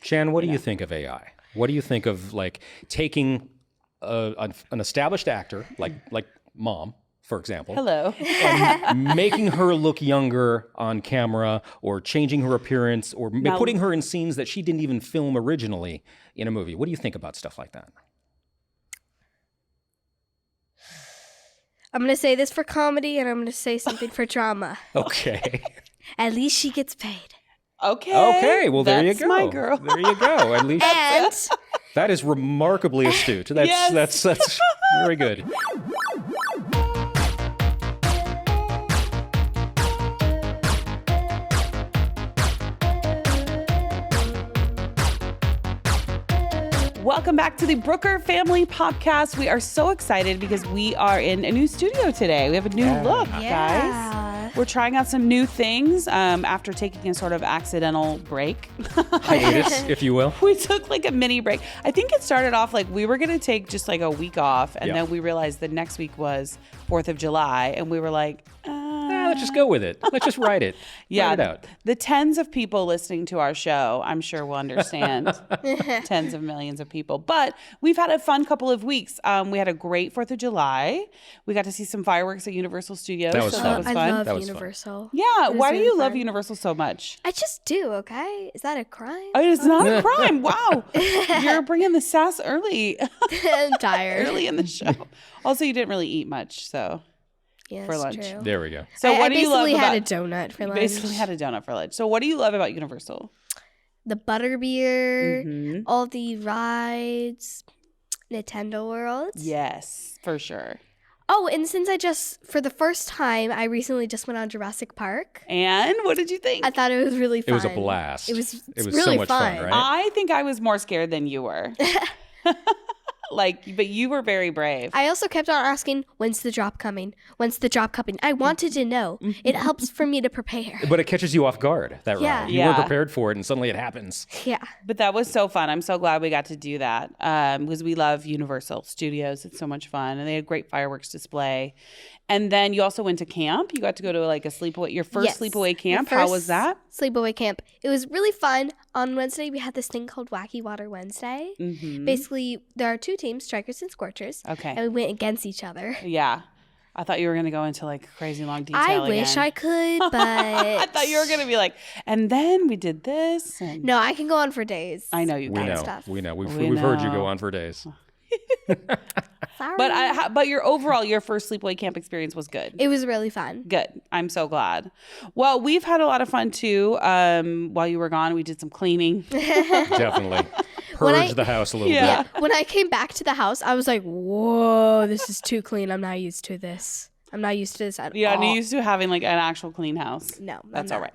Shan, what do you think of AI? What do you think of like taking an established actor like Mom, for example, Hello, and making her look younger on camera, or changing her appearance, or putting her in scenes that she didn't even film originally in a movie? What do you think about stuff like that? I'm going to say this for comedy, and I'm going to say something for drama. Okay. At least she gets paid. Okay. Well, there you go. That's my girl. There you go. At least And that is remarkably astute. That's very good. welcome back to the Brooker Family Podcast. We are so excited because we are in a new studio today. We have a new look, guys. We're trying out some new things after taking a sort of accidental break. Hiatus, if you will. We took like a mini break. I think it started off like we were going to take just like a week off, and then we realized the next week was 4th of July, and we were like, let's just go with it. Let's just write it. Write it out. The tens of people listening to our show, I'm sure will understand. Tens of millions of people. But we've had a fun couple of weeks. We had a great 4th of July. We got to see some fireworks at Universal Studios. That was fun. That was fun. I love That was Universal. fun. Yeah. Why do really you love fun. Universal so much? I just do, okay? Is that a crime? Oh, it's not a crime. Wow. You're bringing the sass early. I'm tired. Early in the show. Also, you didn't really eat much, so. Yes, for lunch. True. There we go. So I what do you love basically about? had a donut for lunch. Basically had a donut for lunch. So what do you love about Universal? The butterbeer, all the rides, Nintendo World. Yes, for sure. Oh, and since for the first time, I recently just went on Jurassic Park. And what did you think? I thought it was really fun. It was a blast. It was really so much fun. fun, right? I think I was more scared than you were. But you were very brave. I also kept on asking, when's the drop coming? When's the drop coming? I wanted to know. It helps for me to prepare. But it catches you off guard, that Yeah. ride. You weren't prepared for it, and suddenly it happens. Yeah. But that was so fun. I'm so glad we got to do that because we love Universal Studios. It's so much fun. And they had a great fireworks display. And then you also went to camp. You got to go to like a sleepaway, your first sleepaway camp. How was that? Sleepaway camp. It was really fun. On Wednesday, we had this thing called Wacky Water Wednesday. Mm-hmm. Basically, there are two teams, Strikers and Scorchers. Okay. And we went against each other. Yeah. I thought you were going to go into like crazy long detail I wish I could, but... I thought you were going to be like, and then we did this. And... No, I can go on for days. I know you We can. know. Stuff. We know. We've heard you go on for days. Sorry. But your first sleepaway camp experience was good. It was really fun. Good. I'm so glad. Well, we've had a lot of fun too. While you were gone, we did some cleaning. Definitely. Purge the house a little Yeah. bit. When I came back to the house, I was like, whoa, this is too clean. I'm not used to this. I'm not used to this at Yeah, all. I'm used to having like an actual clean house. No, That's I'm all not. right.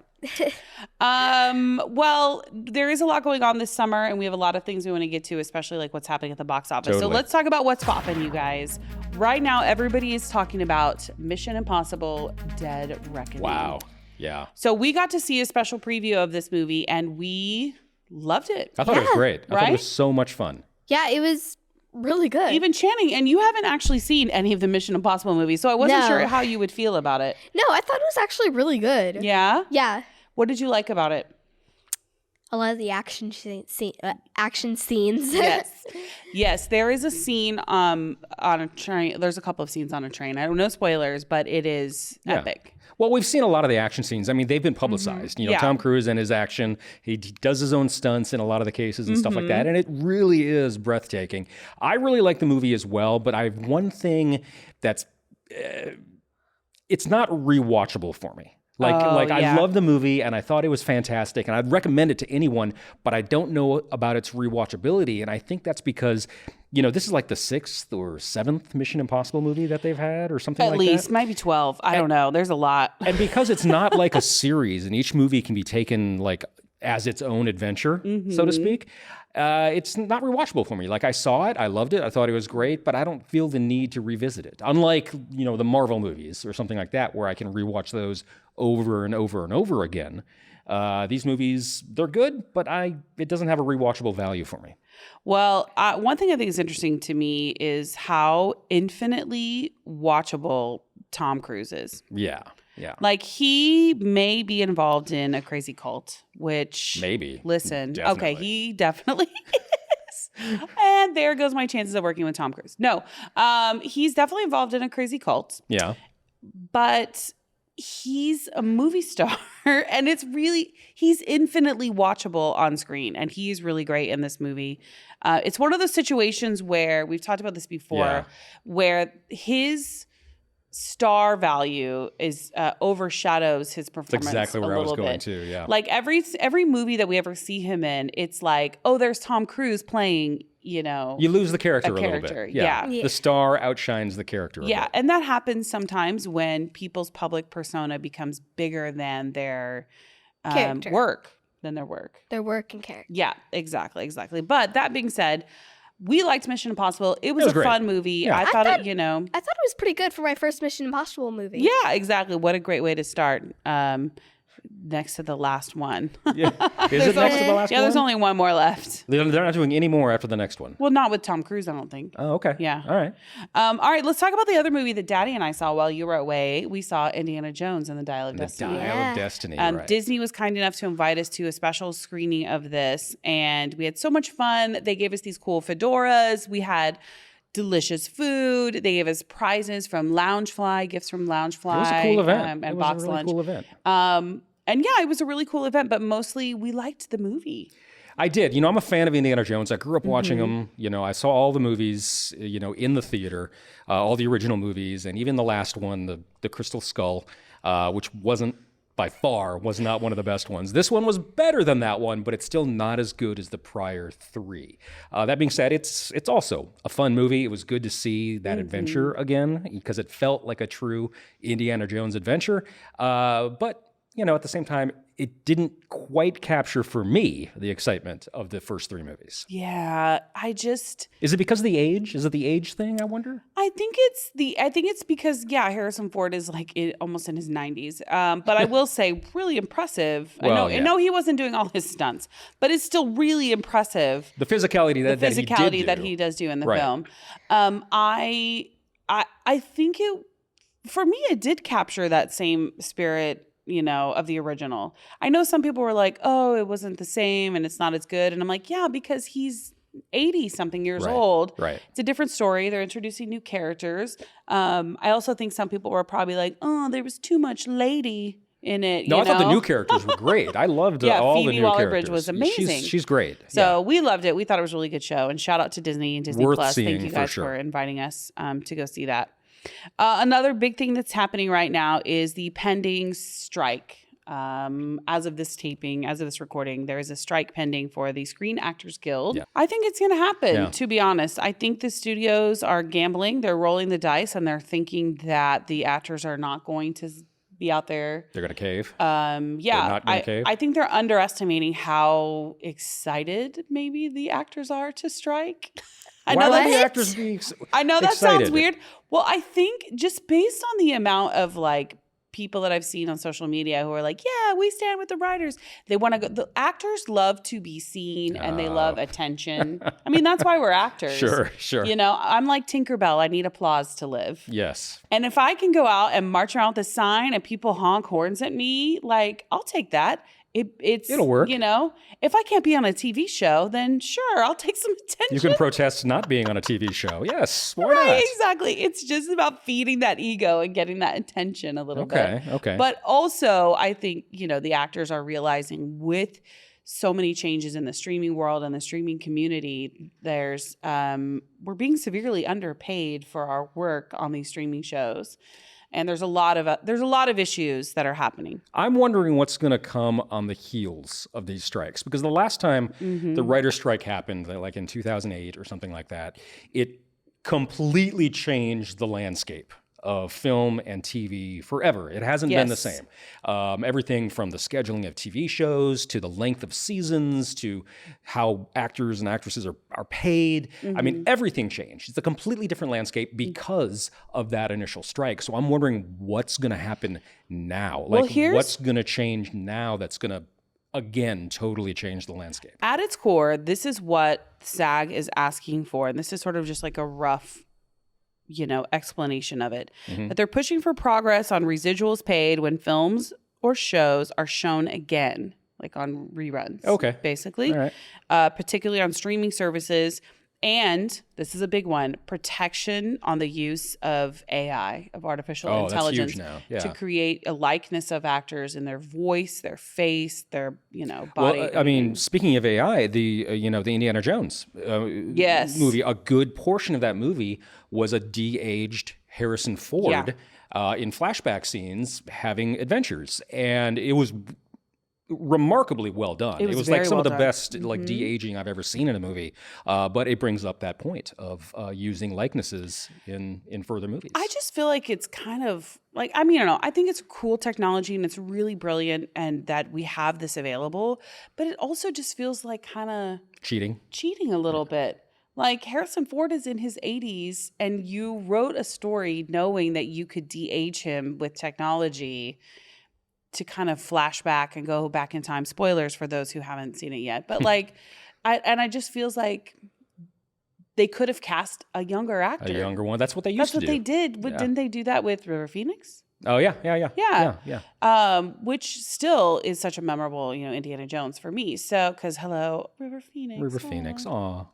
Well, there is a lot going on this summer, and we have a lot of things we want to get to, especially like what's happening at the box office. Totally. So let's talk about what's popping, you guys. Right now, everybody is talking about Mission Impossible: Dead Reckoning. Wow. Yeah. So we got to see a special preview of this movie, and we loved it. I thought it was great. I thought Right? it was so much fun. Yeah, it was really good. Even Channing, and you haven't actually seen any of the Mission Impossible movies, so I wasn't No. sure how you would feel about it. No, I thought it was actually really good. Yeah? Yeah. What did you like about it? A lot of the action scenes. Yes, there is a scene on a train. There's a couple of scenes on a train. I don't know spoilers, but it is epic. Well, we've seen a lot of the action scenes. I mean, they've been publicized. You know, Yeah. Tom Cruise and his action. He does his own stunts in a lot of the cases and stuff like that. And it really is breathtaking. I really like the movie as well, but I have one thing that's, it's not rewatchable for me. I love the movie and I thought it was fantastic and I'd recommend it to anyone, but I don't know about its rewatchability. And I think that's because, you know, this is like the 6th or 7th Mission Impossible movie that they've had or something At like least, that. maybe 12. I don't know. There's a lot. And because it's not like a series and each movie can be taken like as its own adventure, so to speak, it's not rewatchable for me. Like I saw it, I loved it, I thought it was great, but I don't feel the need to revisit it. Unlike, you know, the Marvel movies or something like that where I can rewatch those over and over and over again. These movies, they're good, but it doesn't have a rewatchable value for me. Well, one thing I think is interesting to me is how infinitely watchable Tom Cruise is. Yeah. Yeah. Like, he may be involved in a crazy cult, which... Maybe. Listen. Definitely. Okay, he definitely is. And there goes my chances of working with Tom Cruise. No, he's definitely involved in a crazy cult. Yeah. But he's a movie star, and he's infinitely watchable on screen, and he's really great in this movie. It's one of those situations where, we've talked about this before, where his star value is overshadows his performance. That's exactly where a I was little going bit. to, yeah. Like, every movie that we ever see him in, it's like, oh, there's Tom Cruise playing, you lose the character a little character, bit. yeah. The star outshines the character a bit. And that happens sometimes when people's public persona becomes bigger than their Character. work. Than their work. Their work and character. Yeah, exactly. But that being said, we liked Mission Impossible. It was a great. fun movie. Yeah. I thought it, I thought it was pretty good for my first Mission Impossible movie. Yeah, exactly. What a great way to start. Next to the last one. Yeah. Is it next to the last one? Yeah, there's only one more left. They're not doing any more after the next one. Well, not with Tom Cruise, I don't think. Oh, okay. Yeah. All right. All right, let's talk about the other movie that Daddy and I saw while you were away. We saw Indiana Jones and the Dial of Destiny. Dial of Destiny, right. Disney was kind enough to invite us to a special screening of this, and we had so much fun. They gave us these cool fedoras. We had delicious food. They gave us prizes from Loungefly, gifts from Loungefly. It was a cool event. And it was Box a really Lunch. cool event. And yeah, it was a really cool event, but mostly we liked the movie. I did. I'm a fan of Indiana Jones. I grew up watching them. I saw all the movies, in the theater, all the original movies, and even the last one, the Crystal Skull, which wasn't by far, was not one of the best ones. This one was better than that one, but it's still not as good as the prior three. That being said, it's also a fun movie. It was good to see that adventure again, because it felt like a true Indiana Jones adventure. But at the same time, it didn't quite capture for me the excitement of the first three movies. Yeah, Is it because of the age? Is it the age thing, I wonder? I think it's because Harrison Ford is like almost in his 90s. But I will say, really impressive. Well, I know he wasn't doing all his stunts, but it's still really impressive. The physicality that he does do in the Right. film. I think for me, it did capture that same spirit, of the original. I know some people were like, oh, it wasn't the same and it's not as good. And I'm like, yeah, because he's 80 something years old. Right. It's a different story. They're introducing new characters. I also think some people were probably like, oh, there was too much lady in it. No, I thought the new characters were great. I loved all Phoebe the new Waller-Bridge characters. was amazing. She's great. So we loved it. We thought it was a really good show. And shout out to Disney and Disney Worth Plus. Thank seeing you for guys sure. for inviting us to go see that. Another big thing that's happening right now is the pending strike. As of this recording, there is a strike pending for the Screen Actors Guild. Yeah. I think it's going to happen, to be honest. I think the studios are gambling. They're rolling the dice, and they're thinking that the actors are not going to be out there. They're going to cave? I think they're underestimating how excited maybe the actors are to strike. I know the actors be I know that excited? sounds weird. Well, I think just based on the amount of people that I've seen on social media who are like, yeah, we stand with the writers. They want to go. The actors love to be seen and they love attention. I mean, that's why we're actors. Sure. I'm like Tinkerbell. I need applause to live. Yes. And if I can go out and march around with a sign and people honk horns at me, I'll take that. It'll work. If I can't be on a TV show, then sure, I'll take some attention. You can protest not being on a TV show. Yes, why right, not? Exactly. It's just about feeding that ego and getting that attention a little bit. Okay. But also, I think, the actors are realizing with so many changes in the streaming world and the streaming community, we're being severely underpaid for our work on these streaming shows. And there's a lot of issues that are happening. I'm wondering what's going to come on the heels of these strikes, because the last time the writer's strike happened, like in 2008 or something like that, it completely changed the landscape of film and TV forever. It hasn't been the same. Everything from the scheduling of TV shows to the length of seasons to how actors and actresses are paid. I mean, everything changed. It's a completely different landscape because of that initial strike. So I'm wondering what's going to happen now. What's going to change now that's going to, again, totally change the landscape. At its core, this is what SAG is asking for. And this is sort of just like a rough explanation of it. But they're pushing for progress on residuals paid when films or shows are shown again, like on reruns. Okay. Basically. All right. Particularly on streaming services. And this is a big one, protection on the use of AI, of artificial intelligence, that's huge now. Yeah. to create a likeness of actors in their voice, their face, their, body. Well, I mean, speaking of AI, the Indiana Jones movie, a good portion of that movie was a de-aged Harrison Ford in flashback scenes having adventures. And it was remarkably well done. It was like some of the best like de-aging I've ever seen in a movie. But it brings up that point of using likenesses in further movies. I just feel like it's kind of like, I don't know. I think it's cool technology and it's really brilliant and that we have this available. But it also just feels like kind of cheating a little bit. Like Harrison Ford is in his 80s and you wrote a story knowing that you could de-age him with technology to kind of flash back and go back in time. Spoilers for those who haven't seen it yet. But like, I just feels like they could have cast a younger actor. A younger one. That's what they used to do. That's what they did. But didn't they do that with River Phoenix? Oh, yeah. Which still is such a memorable, Indiana Jones for me. So, because hello, River Phoenix. River Phoenix, aw.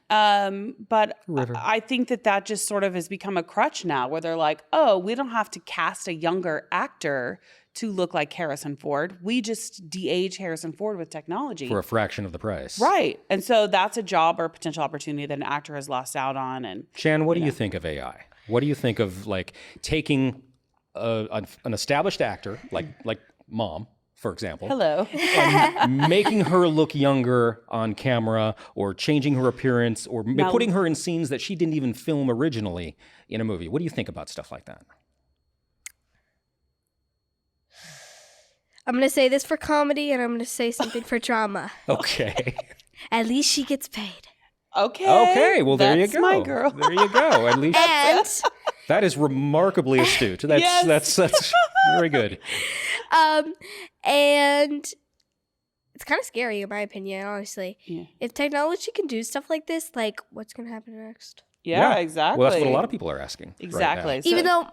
But River. I think that just sort of has become a crutch now where they're like, oh, we don't have to cast a younger actor to look like Harrison Ford. We just de-age Harrison Ford with technology. For a fraction of the price. Right. And so that's a job or potential opportunity that an actor has lost out on. And Chan, what do you think of AI? What do you think of like taking an established actor like Mom, for example. Hello. And making her look younger on camera or changing her appearance or putting her in scenes that she didn't even film originally in a movie. What do you think about stuff like that? I'm going to say this for comedy and I'm going to say something for drama. Okay. At least she gets paid. Okay. Well, there you go. That's my girl. There you go. At least And that is remarkably astute. That's very good. And it's kind of scary in my opinion, honestly. Yeah. If technology can do stuff like this, like what's going to happen next? Yeah, exactly. Well, that's what a lot of people are asking. Exactly. Right So, even though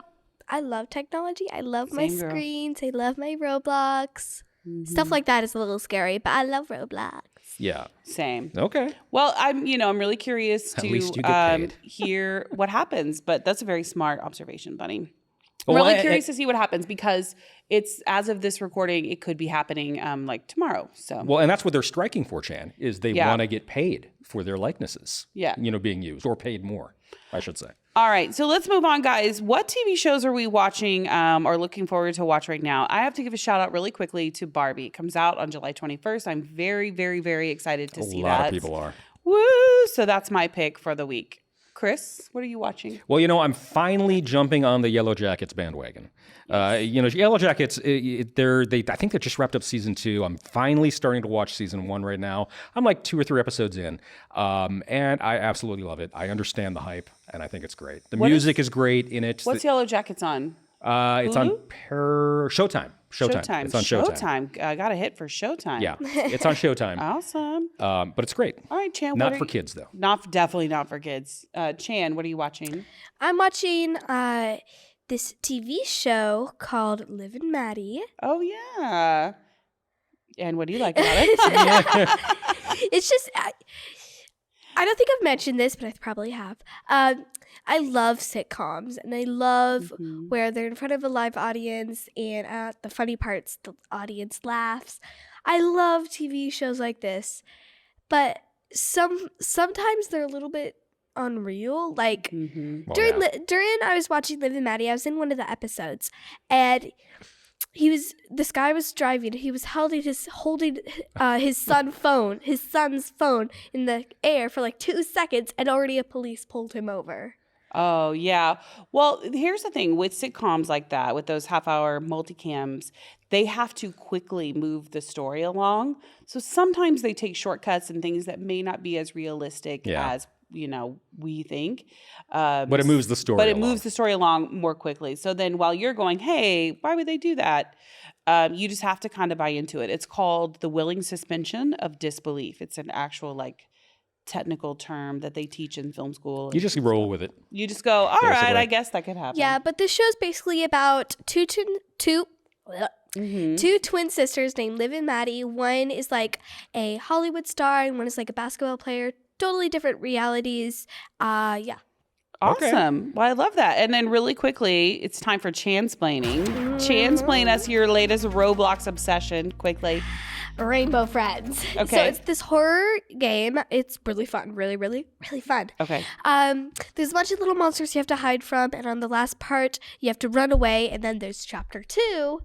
I love technology, I love my Same girl. screens, I love my Roblox. Stuff like that is a little scary, but I love Roblox. Yeah. Same. Okay. Well, I'm really curious At least you to get paid. hear what happens, but that's a very smart observation, Bunny. I'm Well, really curious to see what happens because it's, as of this recording, it could be happening like tomorrow. So Well, and that's what they're striking for, Chan, is they Yeah. want to get paid for their likenesses. Yeah. Being used or paid more, I should say. All right, so let's move on, guys. What TV shows are we watching or looking forward to watch right now? I have to give a shout out really quickly to Barbie. It comes out on July 21st. I'm very, very, very excited to see that. A lot of people are. Woo! So that's my pick for the week. Chris, what are you watching? Well, I'm finally jumping on the Yellow Jackets bandwagon. Yellow Jackets, I think they just wrapped up season 2. I'm finally starting to watch season 1 right now. I'm like 2 or 3 episodes in, and I absolutely love it. I understand the hype, and I think it's great. The music is great in it. What's Yellow Jackets on? It's on Showtime. Showtime. It's on Showtime. I got a hit for Showtime. Yeah, it's on Showtime. Awesome. But it's great. All right, Chan. Not for kids, though. Definitely not for kids. Chan, what are you watching? I'm watching this TV show called Lovin Maddie. Oh, yeah. And what do you like about it? It's just, I don't think I've mentioned this, but I probably have. I love sitcoms, and I love where they're in front of a live audience, and the funny parts, the audience laughs. I love TV shows like this, but sometimes they're a little bit unreal. Like during I was watching Liv and Maddie, I was in one of the episodes, and this guy was driving. He was holding his son's phone in the air for like 2 seconds, and already a police pulled him over. Oh, yeah. Well, here's the thing with sitcoms like that, with those half-hour multicams, they have to quickly move the story along. So sometimes they take shortcuts and things that may not be as realistic as we think. But it moves the story along. Moves the story along more quickly. So then while you're going, hey, why would they do that? You just have to kind of buy into it. It's called the willing suspension of disbelief. It's an actual technical term that they teach in film school. You just roll with it. You just go, all right, I guess that could happen. Yeah, but this show's basically about two twin sisters named Liv and Maddie. One is like a Hollywood star and one is like a basketball player. Totally different realities. Yeah. Awesome. Okay. Well, I love that. And then really quickly, it's time for Chansplaining. Chansplain us your latest Roblox obsession quickly. Rainbow Friends. Okay. So it's this horror game. It's really fun. Really, really, really fun. Okay. There's a bunch of little monsters you have to hide from. And on the last part, you have to run away. And then there's chapter 2.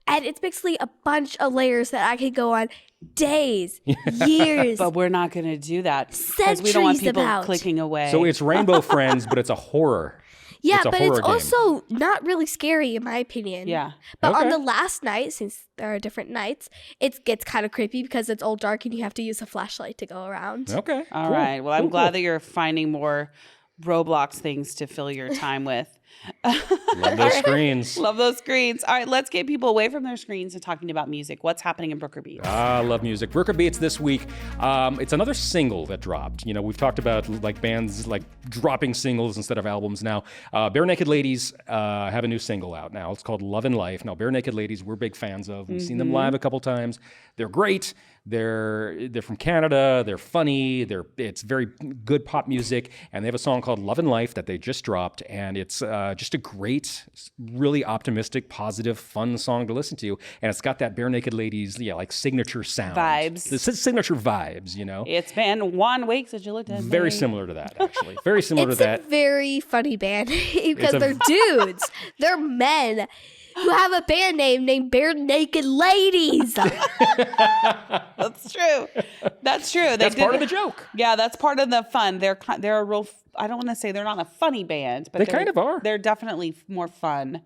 And it's basically a bunch of layers that I could go on days, years. But we're not going to do that because we don't want people clicking away. So it's Rainbow Friends, but it's a horror. Yeah, it's but it's also not really scary in my opinion. Yeah. But on the last night, since there are different nights, it gets kind of creepy because it's all dark and you have to use a flashlight to go around. Okay. All right. Well, I'm glad that you're finding more Roblox things to fill your time with. Love those screens. Love those screens. All right, let's get people away from their screens and talking about music. What's happening in Brooker Beats? I love music. Brooker Beats this week. It's another single that dropped. You know, we've talked about like bands like dropping singles instead of albums now. Barenaked Ladies have a new single out now. It's called Lovin Life. Now, Barenaked Ladies, we're big fans of. We've seen them live a couple times. They're great. They're from Canada. They're funny. It's very good pop music, and they have a song called Lovin Life that they just dropped, and it's just a great, really optimistic, positive, fun song to listen to, and it's got that Barenaked Ladies, like signature sound vibes. The signature vibes, you know. It's been 1 week since you looked at me. Very similar to that, actually. Very similar to that. It's a very funny band because they're dudes. They're men who have a band name named Barenaked Ladies. That's true. That's true. That's part of the joke. Yeah, that's part of the fun. They're a real, I don't want to say they're not a funny band, but they kind of are. They're definitely more fun.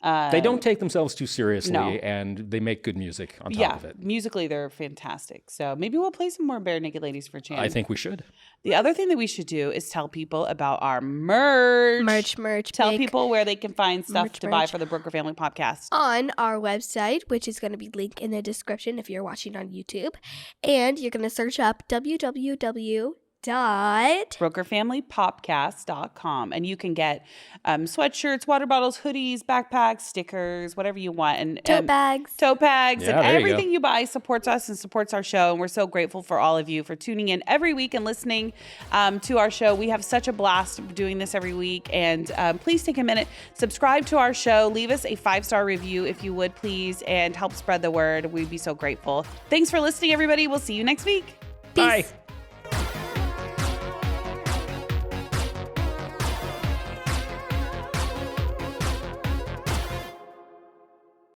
They don't take themselves too seriously, and they make good music on top of it. Musically, they're fantastic. So maybe we'll play some more Barenaked Ladies for Chan. I think we should. The other thing that we should do is tell people about our merch. Merch. Tell people where they can find stuff to buy for the Brooker Family Podcast. On our website, which is going to be linked in the description if you're watching on YouTube. And you're going to search up www.brookerfamilypopcast.com, and you can get sweatshirts, water bottles, hoodies, backpacks, stickers, whatever you want, and tote bags, and everything you buy supports us and supports our show. And we're so grateful for all of you for tuning in every week and listening to our show. We have such a blast doing this every week, and please take a minute, subscribe to our show, leave us a 5-star review if you would, please, and help spread the word. We'd be so grateful. Thanks for listening, everybody. We'll see you next week. Peace. Bye.